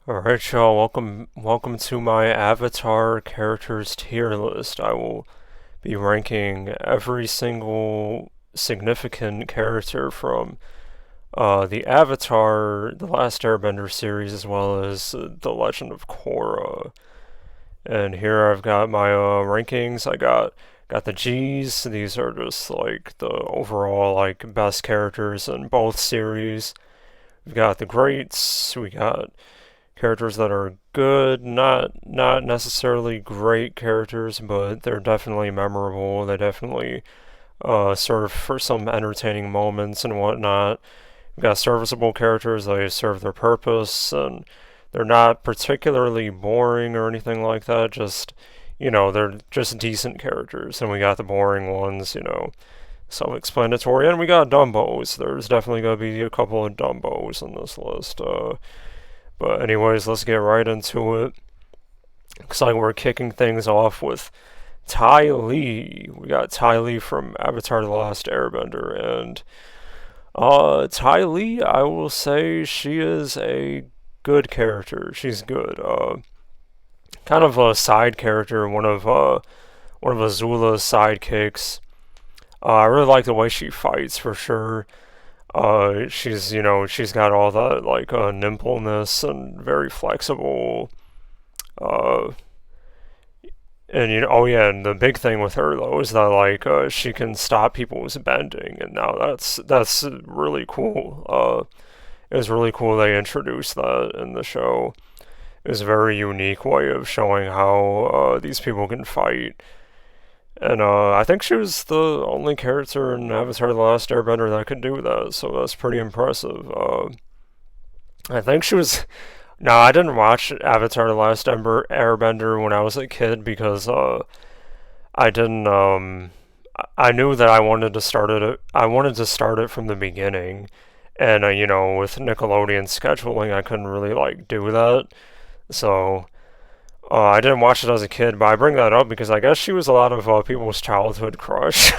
Alright, y'all, welcome to my Avatar characters tier list. I will be ranking every single significant character from the Avatar, The Last Airbender series, as well as The Legend of Korra. And here I've got my rankings. I got the G's. These are just like the overall like best characters in both series. We've got the greats. We got characters that are good, not necessarily great characters, but they're definitely memorable. They definitely serve for some entertaining moments and whatnot. We've got serviceable characters. They serve their purpose, and they're not particularly boring or anything like that. Just they're just decent characters. And we got the boring ones, self-explanatory. And we got Dumbos. There's definitely gonna be a couple of Dumbos in this list. But anyways, let's get right into it. Looks like we're kicking things off with Ty Lee. We got Ty Lee from Avatar: The Last Airbender, and Ty Lee, I will say she is a good character. She's good. Kind of a side character, one of Azula's sidekicks. I really like the way she fights for sure. She's got all that like nimbleness and very flexible. Uh, and oh yeah, and the big thing with her though is that like she can stop people's bending, and now that's really cool. It was really cool they introduced that in the show. It was a very unique way of showing how these people can fight. And I think she was the only character in Avatar: The Last Airbender that could do that, so that's pretty impressive. I think she was. No, I didn't watch Avatar: The Last Airbender when I was a kid because I didn't. I knew that I wanted to start it. I wanted to start it from the beginning, and with Nickelodeon scheduling, I couldn't really like do that. So I didn't watch it as a kid, but I bring that up because I guess she was a lot of people's childhood crush,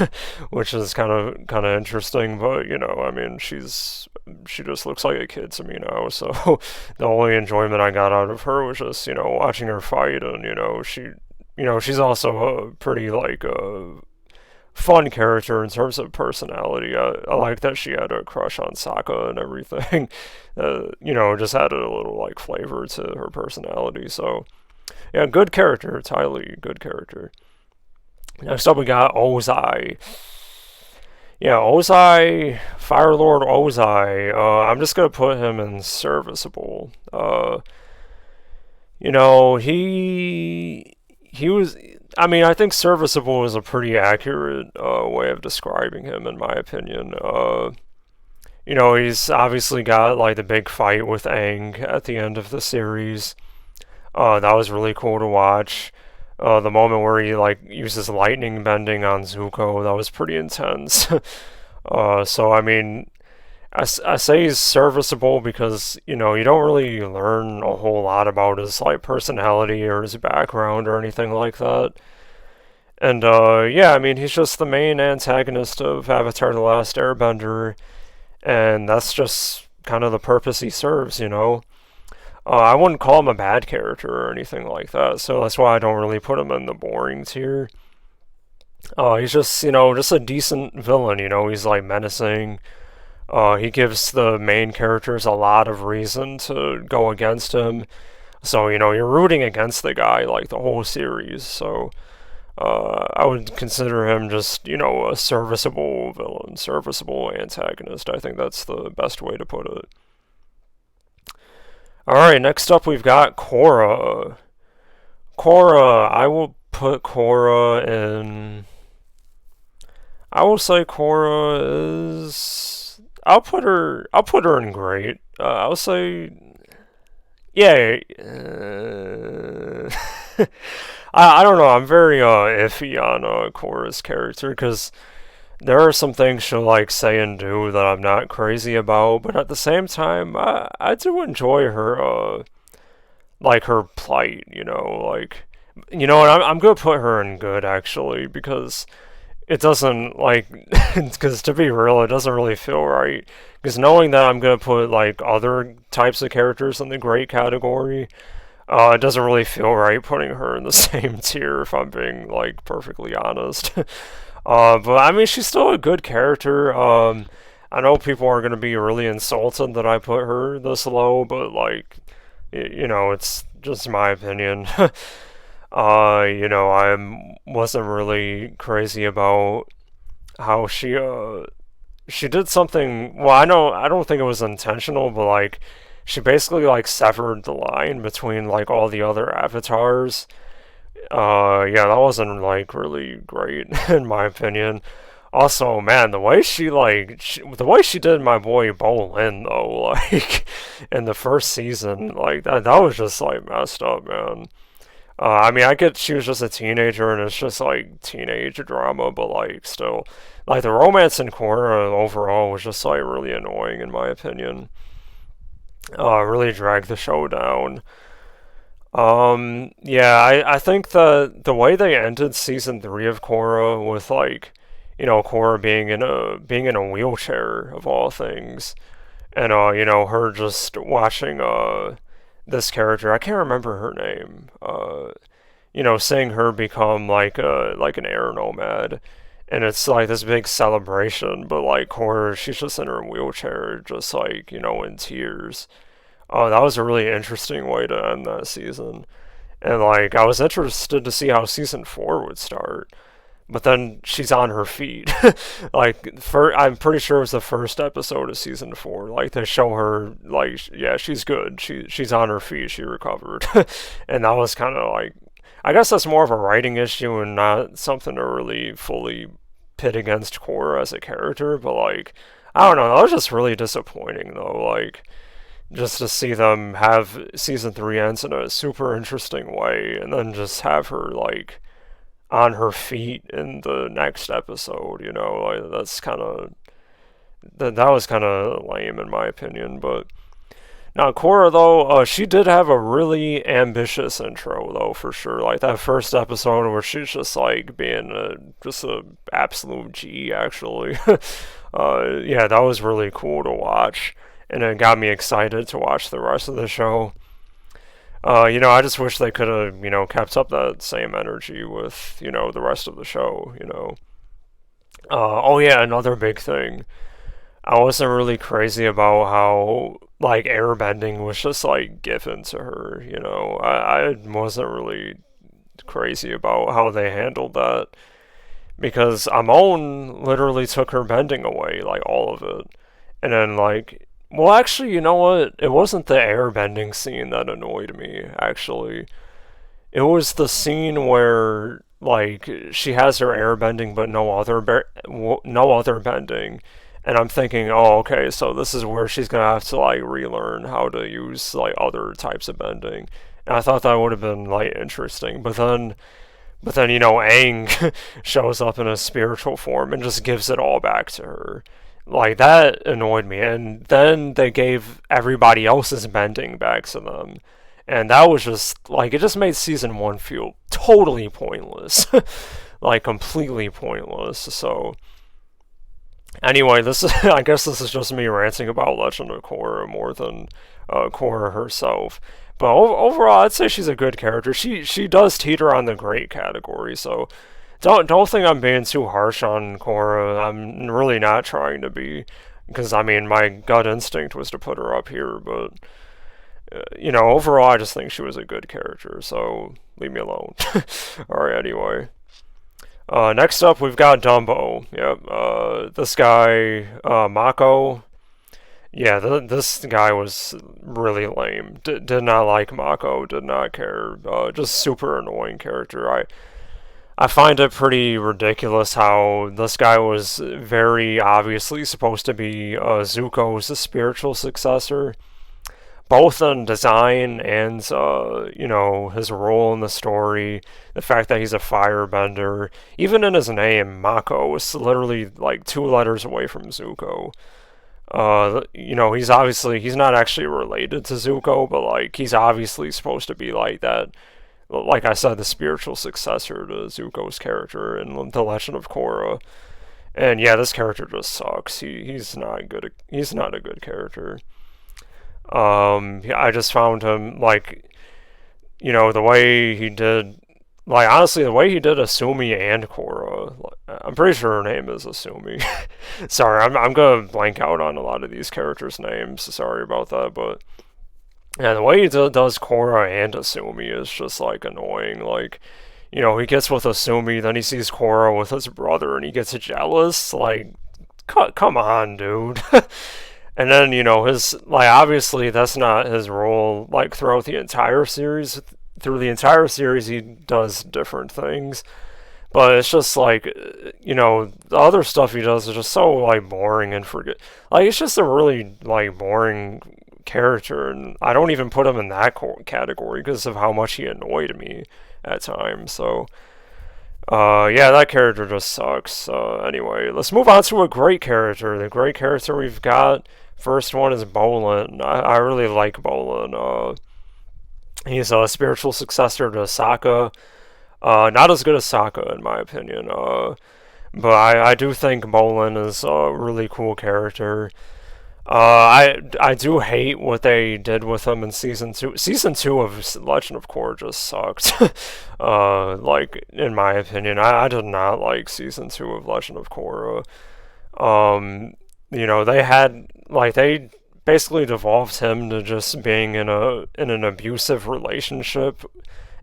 which is kind of interesting. But I mean, she just looks like a kid to me now. So the only enjoyment I got out of her was just watching her fight, and she's also a pretty like fun character in terms of personality. I like that she had a crush on Sokka and everything. Just added a little like flavor to her personality. So. Yeah, good character, Ty Lee, good character. Next up, we got Ozai. Yeah, Ozai, Fire Lord Ozai. I'm just gonna put him in serviceable. He was. I mean, I think serviceable is a pretty accurate way of describing him, in my opinion. He's obviously got like the big fight with Aang at the end of the series. That was really cool to watch. The moment where he like uses lightning bending on Zuko, that was pretty intense. So I mean, I say he's serviceable because you don't really learn a whole lot about his like personality or his background or anything like that. And yeah, I mean he's just the main antagonist of Avatar: The Last Airbender, and that's just kind of the purpose he serves. I wouldn't call him a bad character or anything like that, so that's why I don't really put him in the boring tier. He's just a decent villain. He's like menacing. He gives the main characters a lot of reason to go against him. So you're rooting against the guy like the whole series. So I would consider him just a serviceable villain, serviceable antagonist. I think that's the best way to put it. Alright, next up we've got Korra. Korra, I will put Korra in. I will say Korra is. I'll put her in great. I'll say. Yeah. I don't know. I'm very iffy on Korra's character because there are some things she'll like say and do that I'm not crazy about, but at the same time, I do enjoy her like her plight. Like what? I'm gonna put her in good actually because it doesn't like, because to be real, it doesn't really feel right. Because knowing that I'm gonna put like other types of characters in the great category, it doesn't really feel right putting her in the same tier. If I'm being like perfectly honest, but I mean, she's still a good character. I know people are gonna be really insulted that I put her this low, but like, it's just my opinion. I wasn't really crazy about how she did something. Well, I don't think it was intentional, but like she basically like severed the line between like all the other avatars. Yeah, that wasn't like really great in my opinion. Also, man, the way she did my boy Bolin though, like in the first season, like that was just like messed up, man. I mean, I get she was just a teenager and it's just like teenage drama, but like still, like the romance in Korra overall was just like really annoying in my opinion. Really dragged the show down. Yeah, I think the way they ended season three of Korra with like, Korra being in a wheelchair of all things, and her just watching this character, I can't remember her name. Seeing her become like an air nomad, and it's like this big celebration, but like Korra, she's just in her wheelchair, just like in tears. Oh, that was a really interesting way to end that season, and like I was interested to see how season four would start. But then she's on her feet. I'm pretty sure it was the first episode of season four. Like they show her, like, yeah, she's good. She's on her feet. She recovered, and that was kind of like, I guess that's more of a writing issue and not something to really fully pit against Korra as a character. But like, I don't know. That was just really disappointing though. Like, just to see them have season three ends in a super interesting way, and then just have her like on her feet in the next episode. Like that's kind of that was kind of lame in my opinion. But now Korra though, she did have a really ambitious intro though for sure. Like that first episode where she's just like being just a absolute G actually. Yeah, that was really cool to watch, and it got me excited to watch the rest of the show. I just wish they could have, kept up that same energy with, the rest of the show. Oh yeah, another big thing. I wasn't really crazy about how, like, airbending was just, like, given to her. I wasn't really crazy about how they handled that. Because Amon literally took her bending away, like, all of it. And then, like, well, actually, you know what? It wasn't the airbending scene that annoyed me, actually. It was the scene where, like, she has her airbending but no other bending. And I'm thinking, oh, okay, so this is where she's gonna have to, like, relearn how to use, like, other types of bending. And I thought that would have been, like, interesting. But then, Aang shows up in a spiritual form and just gives it all back to her. Like, that annoyed me. And then they gave everybody else's bending back to them. And that was just, like, it just made season one feel totally pointless. Like, completely pointless. So, anyway, I guess this is just me ranting about Legend of Korra more than Korra herself. But overall, I'd say she's a good character. She does teeter on the great category, so don't think I'm being too harsh on Korra. I'm really not trying to be, because I mean my gut instinct was to put her up here, but overall I just think she was a good character. So leave me alone. All right, anyway. Next up we've got Dumbo. Yep. This guy Mako. Yeah, this guy was really lame. Did not like Mako. Did not care. Just super annoying character. I find it pretty ridiculous how this guy was very obviously supposed to be Zuko's spiritual successor, both in design and his role in the story. The fact that he's a firebender, even in his name, Mako was literally like 2 letters away from Zuko. He's not actually related to Zuko, but like he's obviously supposed to be like that like I said, the spiritual successor to Zuko's character in The Legend of Korra. And yeah, this character just sucks. He's not good. He's not a good character. Yeah, I just found him like, the way he did, like, honestly, the way he did Asumi and Korra, I'm pretty sure her name is Asumi. Sorry, I'm gonna blank out on a lot of these characters' names. Sorry about that, but yeah, the way he does Korra and Asumi is just like annoying. Like, he gets with Asumi, then he sees Korra with his brother, and he gets jealous. Like, come on, dude. And then, his, like, obviously that's not his role, like, throughout the entire series. Through the entire series, he does different things. But it's just like, the other stuff he does is just so, like, boring and forget. Like, it's just a really, like, boring character. And I don't even put him in that category because of how much he annoyed me at times. So, yeah, that character just sucks. Anyway, let's move on to a great character. The great character we've got. First one is Bolin. I really like Bolin. He's a spiritual successor to Sokka. Not as good as Sokka, in my opinion. But I do think Bolin is a really cool character. I do hate what they did with him in season two. Season two of Legend of Korra just sucked. Like, in my opinion, I did not like season two of Legend of Korra. They had, like, they basically devolved him to just being in an abusive relationship,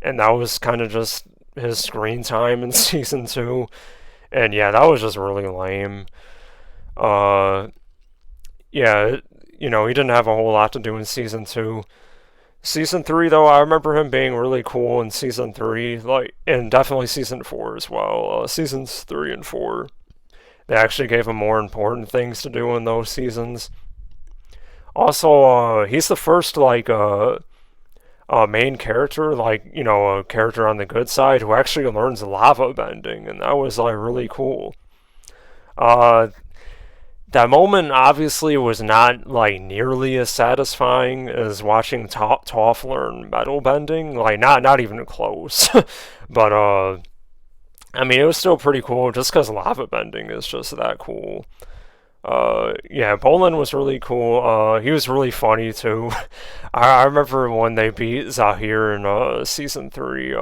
and that was kind of just his screen time in season two. And yeah, that was just really lame. Yeah, he didn't have a whole lot to do in season two. Season three, though, I remember him being really cool in season three, like, and definitely season four as well. Seasons three and four, they actually gave him more important things to do in those seasons. Also, he's the first, like, main character, like, a character on the good side who actually learns lava bending, and that was, like, really cool. Uh, that moment obviously was not, like, nearly as satisfying as watching Toph learn metal bending, like, not even close. But, I mean, it was still pretty cool just because lava bending is just that cool. Yeah, Bolin was really cool. He was really funny too. I remember when they beat Zahir in season three.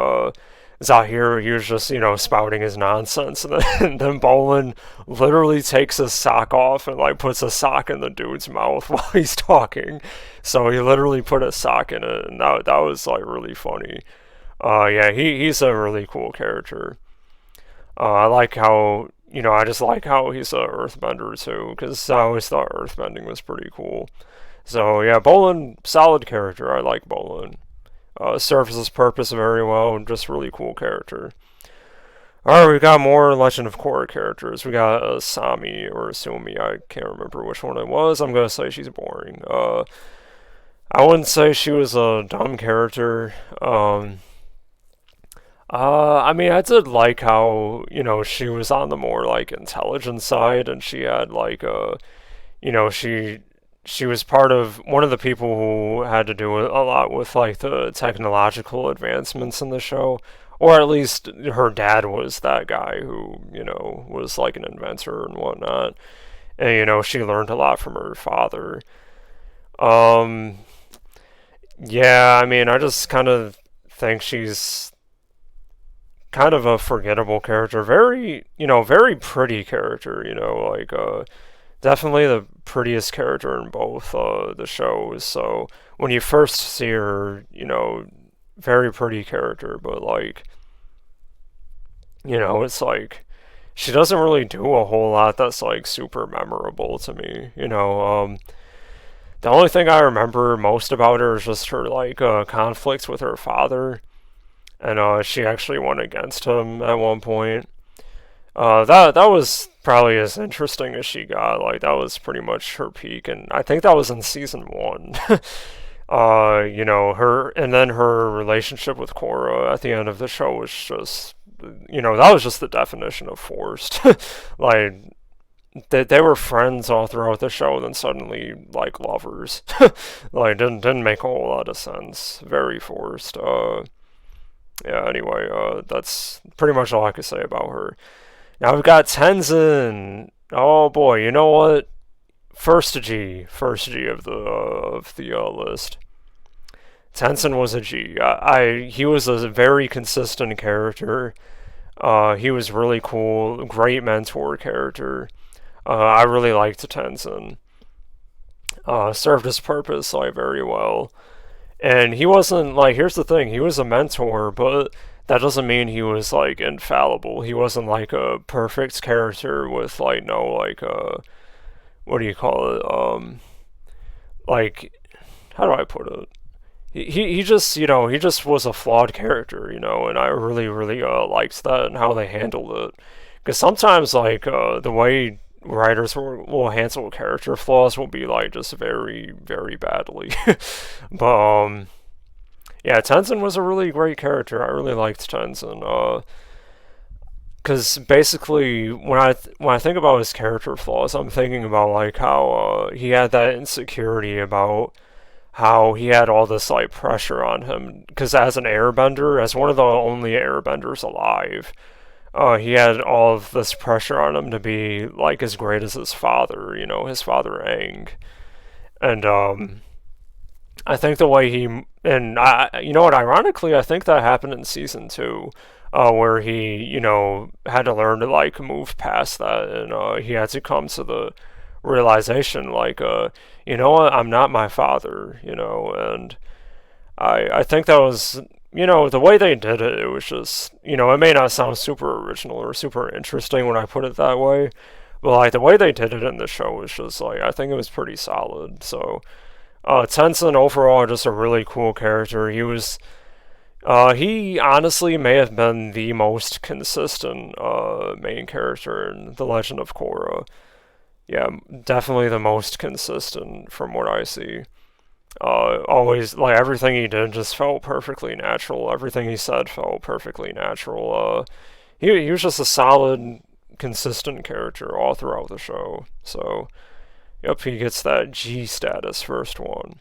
Zahir, he was just spouting his nonsense, and then Bolin literally takes his sock off and like puts a sock in the dude's mouth while he's talking. So he literally put a sock in it, and that was like really funny. Yeah, he's a really cool character. I like how, I just like how he's a earthbender too, because I always thought earthbending was pretty cool. So yeah, Bolin, solid character. I like Bolin. Serves his purpose very well, and just really cool character. Alright, we got more Legend of Korra characters. We got Sami or Asumi. I can't remember which one it was. I'm gonna say she's boring. I wouldn't say she was a dumb character. I mean, I did like how, she was on the more, like, intelligent side, and she had, like, she was part of one of the people who had to do a lot with, like, the technological advancements in the show. Or at least her dad was that guy who, was, like, an inventor and whatnot. And, she learned a lot from her father. Um, yeah, I mean, I just kind of think she's kind of a forgettable character. Very pretty character, like, definitely the prettiest character in both the shows. So when you first see her, very pretty character, but like, it's like she doesn't really do a whole lot that's like super memorable to me. The only thing I remember most about her is just her like conflicts with her father, and she actually went against him at one point. That was probably as interesting as she got. Like that was pretty much her peak, and I think that was in season one. Her and then her relationship with Korra at the end of the show was just, that was just the definition of forced. Like they were friends all throughout the show, then suddenly like lovers. Like didn't make a whole lot of sense. Very forced. Yeah, anyway, that's pretty much all I could say about her. Now we've got Tenzin. Oh boy, you know what? First G of the list. Tenzin was a G. He was a very consistent character. He was really cool, great mentor character. I really liked Tenzin. Served his purpose like very well. And he wasn't like, here's the thing, he was a mentor, but that doesn't mean he was like infallible. He wasn't like a perfect character with like no like what do you call it? Like how do I put it? He just he just was a flawed character, and I really liked that and how they handled it. Because sometimes like the way writers will handle character flaws will be like just very badly. But yeah, Tenzin was a really great character. I really liked Tenzin. Because basically, when I think about his character flaws, I'm thinking about like how he had that insecurity about how he had all this like pressure on him. Because as an airbender, as one of the only airbenders alive, he had all of this pressure on him to be like as great as his father. His father Aang, and I think the way he and you know what? Ironically, I think that happened in season two, where he had to learn to like move past that, and he had to come to the realization like you know what? I'm not my father, and I think that was the way they did it. It was just it may not sound super original or super interesting when I put it that way, but like the way they did it in the show was just like I think it was pretty solid. So. Tenzin overall just a really cool character. He honestly may have been the most consistent main character in The Legend of Korra. Yeah, definitely the most consistent from what I see. Always like everything he did just felt perfectly natural. Everything he said felt perfectly natural. He was just a solid, consistent character all throughout the show. So, yep, he gets that G status first one.